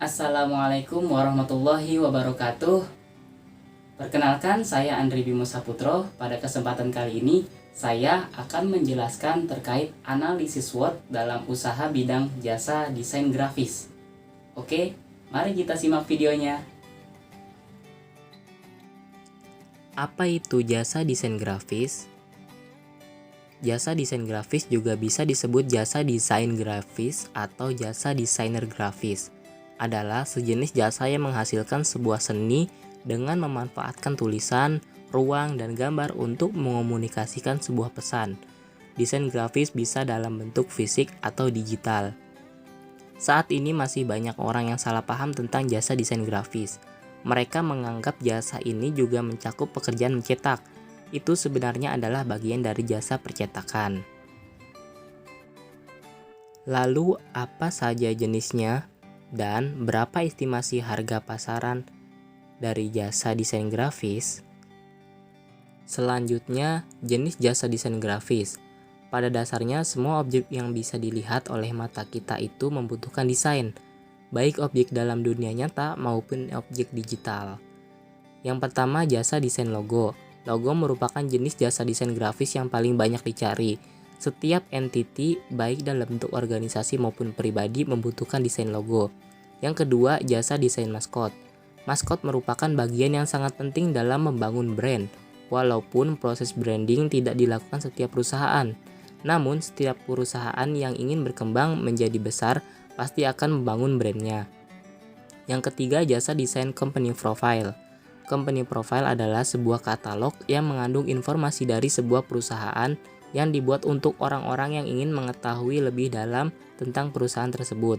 Assalamualaikum warahmatullahi wabarakatuh. Perkenalkan, saya Andri Bimo Saputro. Pada kesempatan kali ini, saya akan menjelaskan terkait analisis SWOT dalam usaha bidang jasa desain grafis. Oke, mari kita simak videonya. Apa itu jasa desain grafis? Jasa desain grafis juga bisa disebut jasa desain grafis atau jasa desainer grafis. Adalah sejenis jasa yang menghasilkan sebuah seni dengan memanfaatkan tulisan, ruang, dan gambar untuk mengomunikasikan sebuah pesan. Desain grafis bisa dalam bentuk fisik atau digital. Saat ini masih banyak orang yang salah paham tentang jasa desain grafis. Mereka menganggap jasa ini juga mencakup pekerjaan mencetak. Itu sebenarnya adalah bagian dari jasa percetakan. Lalu apa saja jenisnya dan berapa estimasi harga pasaran dari jasa desain grafis? Selanjutnya, jenis jasa desain grafis. Pada dasarnya, semua objek yang bisa dilihat oleh mata kita itu membutuhkan desain, baik objek dalam dunia nyata maupun objek digital. Yang pertama, jasa desain logo. Logo merupakan jenis jasa desain grafis yang paling banyak dicari. Setiap entiti, baik dalam bentuk organisasi maupun pribadi, membutuhkan desain logo. Yang kedua, jasa desain maskot. Maskot merupakan bagian yang sangat penting dalam membangun brand, walaupun proses branding tidak dilakukan setiap perusahaan. Namun, setiap perusahaan yang ingin berkembang menjadi besar pasti akan membangun brandnya. Yang ketiga, jasa desain company profile. Company profile adalah sebuah katalog yang mengandung informasi dari sebuah perusahaan yang dibuat untuk orang-orang yang ingin mengetahui lebih dalam tentang perusahaan tersebut.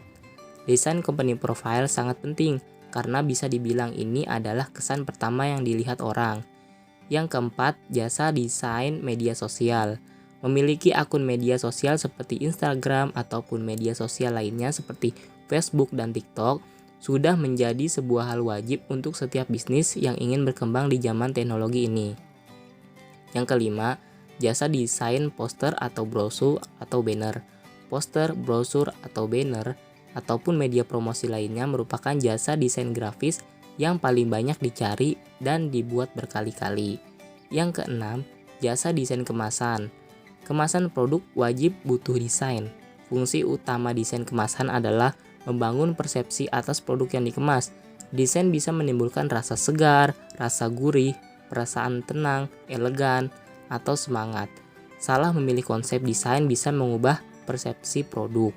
Desain company profile sangat penting karena bisa dibilang ini adalah kesan pertama yang dilihat orang. Yang keempat, jasa desain media sosial. Memiliki akun media sosial seperti Instagram ataupun media sosial lainnya seperti Facebook dan TikTok sudah menjadi sebuah hal wajib untuk setiap bisnis yang ingin berkembang di zaman teknologi ini. Yang kelima, jasa desain poster atau brosur atau banner. Poster, brosur atau banner ataupun media promosi lainnya merupakan jasa desain grafis yang paling banyak dicari dan dibuat berkali-kali. Yang keenam, jasa desain kemasan. Kemasan produk wajib butuh desain. Fungsi utama desain kemasan adalah membangun persepsi atas produk yang dikemas. Desain bisa menimbulkan rasa segar, rasa gurih, perasaan tenang, elegan, atau semangat. Salah memilih konsep desain bisa mengubah persepsi produk.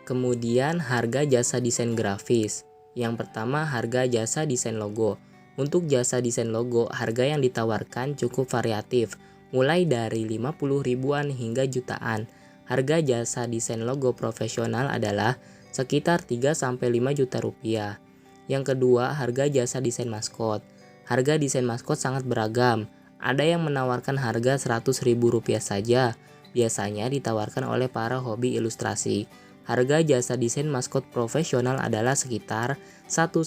Kemudian harga jasa desain grafis. Yang pertama, harga jasa desain logo. Untuk jasa desain logo, harga yang ditawarkan cukup variatif, mulai dari 50 ribuan hingga jutaan. Harga jasa desain logo profesional adalah sekitar 3-5 juta rupiah. Yang kedua, harga jasa desain maskot. Harga desain maskot sangat beragam. Ada yang menawarkan harga 100 ribu rupiah saja. Biasanya ditawarkan oleh para hobi ilustrasi. Harga jasa desain maskot profesional adalah sekitar 1-5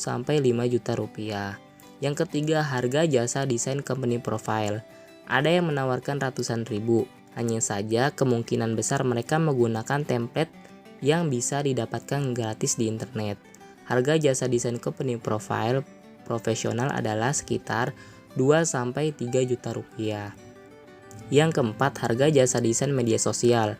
juta rupiah. Yang ketiga, harga jasa desain company profile. Ada yang menawarkan ratusan ribu. Hanya saja kemungkinan besar mereka menggunakan template yang bisa didapatkan gratis di internet. Harga jasa desain company profile profesional adalah sekitar 2-3 juta rupiah. Yang keempat, harga jasa desain media sosial.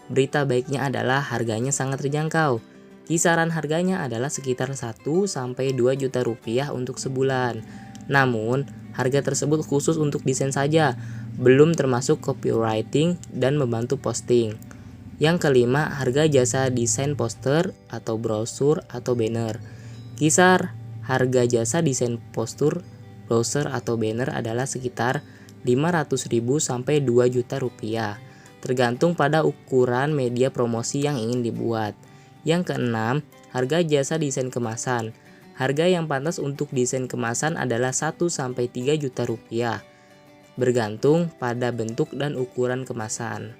Berita baiknya adalah harganya sangat terjangkau. Kisaran harganya adalah sekitar 1-2 juta rupiah untuk sebulan. Namun, harga tersebut khusus untuk desain saja, belum termasuk copywriting dan membantu posting. Yang kelima, harga jasa desain poster atau brosur atau banner. Kisar harga jasa desain poster, brosur atau banner adalah sekitar 500 ribu sampai 2 juta rupiah, tergantung pada ukuran media promosi yang ingin dibuat. Yang keenam, harga jasa desain kemasan. Harga yang pantas untuk desain kemasan adalah 1-3 juta rupiah. Bergantung pada bentuk dan ukuran kemasan.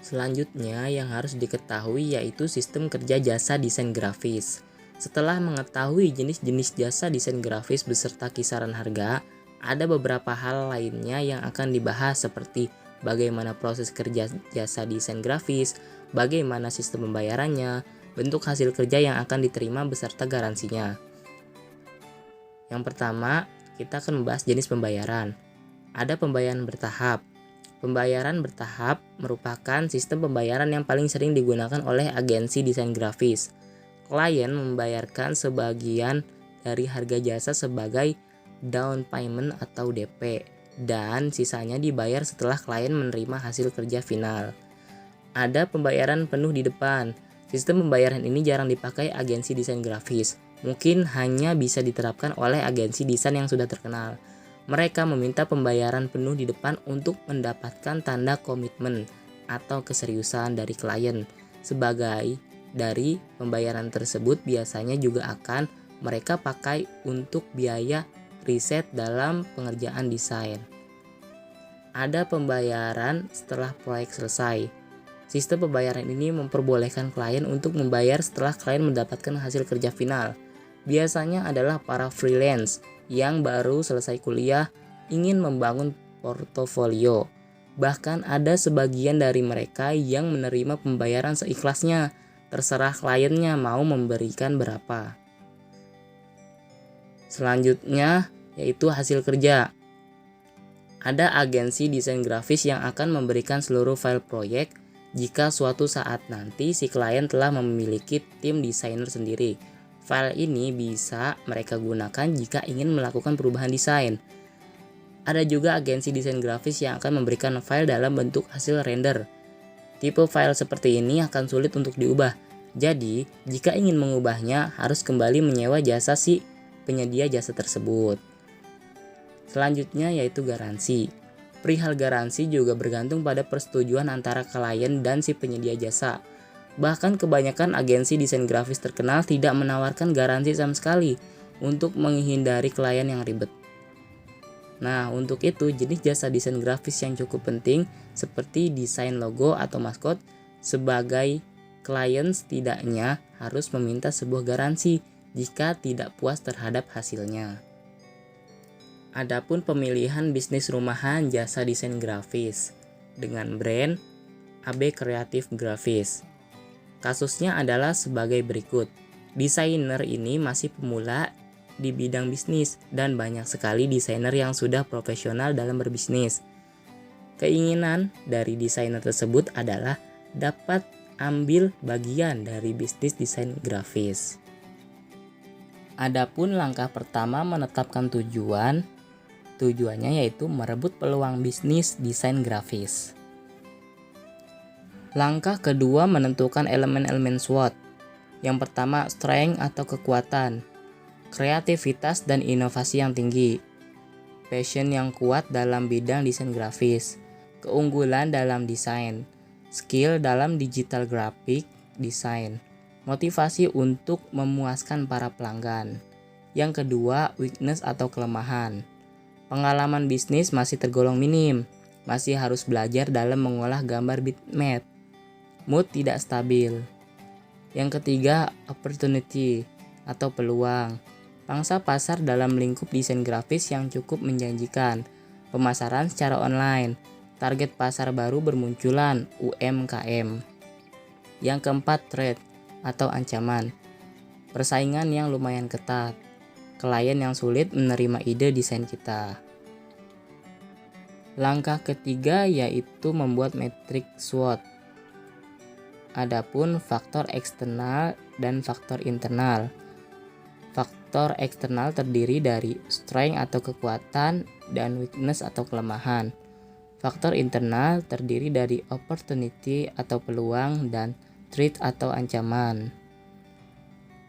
Selanjutnya yang harus diketahui yaitu sistem kerja jasa desain grafis. Setelah mengetahui jenis-jenis jasa desain grafis beserta kisaran harga, ada beberapa hal lainnya yang akan dibahas seperti bagaimana proses kerja jasa desain grafis, bagaimana sistem pembayarannya, bentuk hasil kerja yang akan diterima beserta garansinya. Yang pertama, kita akan membahas jenis pembayaran. Ada pembayaran bertahap. Pembayaran bertahap merupakan sistem pembayaran yang paling sering digunakan oleh agensi desain grafis. Klien membayarkan sebagian dari harga jasa sebagai down payment atau DP, dan sisanya dibayar setelah klien menerima hasil kerja final. Ada pembayaran penuh di depan. Sistem pembayaran ini jarang dipakai agensi desain grafis. Mungkin hanya bisa diterapkan oleh agensi desain yang sudah terkenal. Mereka meminta pembayaran penuh di depan untuk mendapatkan tanda komitmen atau keseriusan dari klien. Sebagai dari pembayaran tersebut biasanya juga akan mereka pakai untuk biaya riset dalam pengerjaan desain. Ada pembayaran setelah proyek selesai. Sistem pembayaran ini memperbolehkan klien untuk membayar setelah klien mendapatkan hasil kerja final. Biasanya adalah para freelance yang baru selesai kuliah ingin membangun portofolio. Bahkan ada sebagian dari mereka yang menerima pembayaran seikhlasnya, terserah kliennya mau memberikan berapa. Selanjutnya yaitu hasil kerja. Ada agensi desain grafis yang akan memberikan seluruh file proyek jika suatu saat nanti si klien telah memiliki tim desainer sendiri. File ini bisa mereka gunakan jika ingin melakukan perubahan desain. Ada juga agensi desain grafis yang akan memberikan file dalam bentuk hasil render. Tipe file seperti ini akan sulit untuk diubah. Jadi, jika ingin mengubahnya harus kembali menyewa jasa si penyedia jasa tersebut. Selanjutnya yaitu garansi. Perihal garansi juga bergantung pada persetujuan antara klien dan si penyedia jasa. Bahkan kebanyakan agensi desain grafis terkenal tidak menawarkan garansi sama sekali untuk menghindari klien yang ribet. Nah, untuk itu jenis jasa desain grafis yang cukup penting seperti desain logo atau maskot, sebagai klien setidaknya harus meminta sebuah garansi jika tidak puas terhadap hasilnya. Adapun pemilihan bisnis rumahan jasa desain grafis dengan brand AB Kreatif Grafis. Kasusnya adalah sebagai berikut. Desainer ini masih pemula di bidang bisnis dan banyak sekali desainer yang sudah profesional dalam berbisnis. Keinginan dari desainer tersebut adalah dapat ambil bagian dari bisnis desain grafis. Adapun langkah pertama menetapkan tujuannya yaitu merebut peluang bisnis desain grafis. Langkah kedua menentukan elemen-elemen SWOT. Yang pertama, strength atau kekuatan, kreativitas dan inovasi yang tinggi, passion yang kuat dalam bidang desain grafis, keunggulan dalam desain, skill dalam digital graphic design, motivasi untuk memuaskan para pelanggan. Yang kedua, weakness atau kelemahan. Pengalaman bisnis masih tergolong minim, masih harus belajar dalam mengolah gambar bitmap. Mood tidak stabil. Yang ketiga, opportunity atau peluang. Pangsa pasar dalam lingkup desain grafis yang cukup menjanjikan. Pemasaran secara online. Target pasar baru bermunculan, UMKM. Yang keempat, threat atau ancaman. Persaingan yang lumayan ketat. Klien yang sulit menerima ide desain kita. Langkah ketiga yaitu membuat metrik SWOT. Adapun faktor eksternal dan faktor internal. Faktor eksternal terdiri dari strength atau kekuatan dan weakness atau kelemahan. Faktor internal terdiri dari opportunity atau peluang dan threat atau ancaman.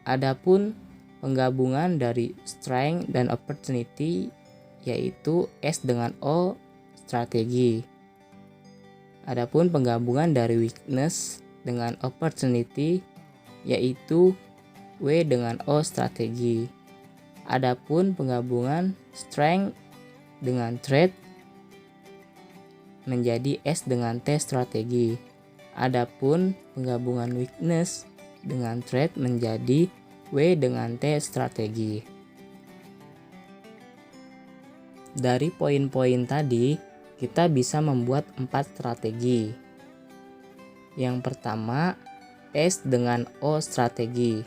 Adapun penggabungan dari strength dan opportunity yaitu S dengan O, strategi. Adapun penggabungan dari weakness dengan opportunity yaitu W dengan O, strategi. Adapun penggabungan strength dengan threat menjadi S dengan T, strategi. Adapun penggabungan weakness dengan threat menjadi W dengan T, strategi. Dari poin-poin tadi, kita bisa membuat 4 strategi. Yang pertama, S dengan O, strategi.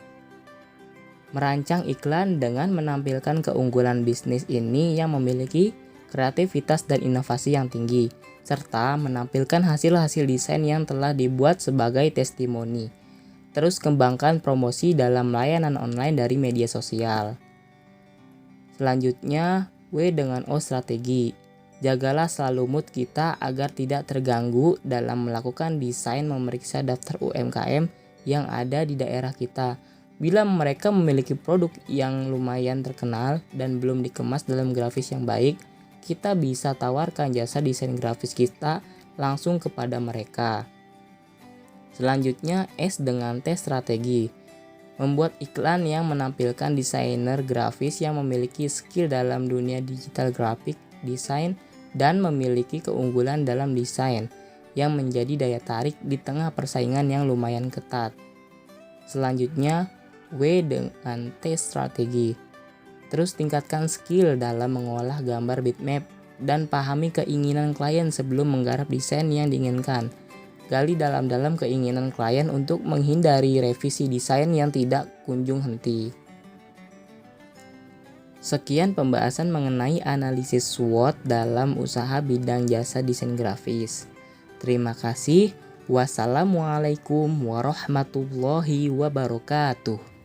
Merancang iklan dengan menampilkan keunggulan bisnis ini yang memiliki kreativitas dan inovasi yang tinggi, serta menampilkan hasil-hasil desain yang telah dibuat sebagai testimoni. Terus kembangkan promosi dalam layanan online dari media sosial. Selanjutnya, W dengan O, strategi. Jagalah selalu mood kita agar tidak terganggu dalam melakukan desain, memeriksa daftar UMKM yang ada di daerah kita. Bila mereka memiliki produk yang lumayan terkenal dan belum dikemas dalam grafis yang baik, kita bisa tawarkan jasa desain grafis kita langsung kepada mereka. Selanjutnya, S dengan T, strategi. Membuat iklan yang menampilkan desainer grafis yang memiliki skill dalam dunia digital graphic design dan memiliki keunggulan dalam desain yang menjadi daya tarik di tengah persaingan yang lumayan ketat. Selanjutnya, W dengan T, strategi. Terus tingkatkan skill dalam mengolah gambar bitmap dan pahami keinginan klien sebelum menggarap desain yang diinginkan. Gali dalam-dalam keinginan klien untuk menghindari revisi desain yang tidak kunjung henti. Sekian pembahasan mengenai analisis SWOT dalam usaha bidang jasa desain grafis. Terima kasih. Wassalamualaikum warahmatullahi wabarakatuh.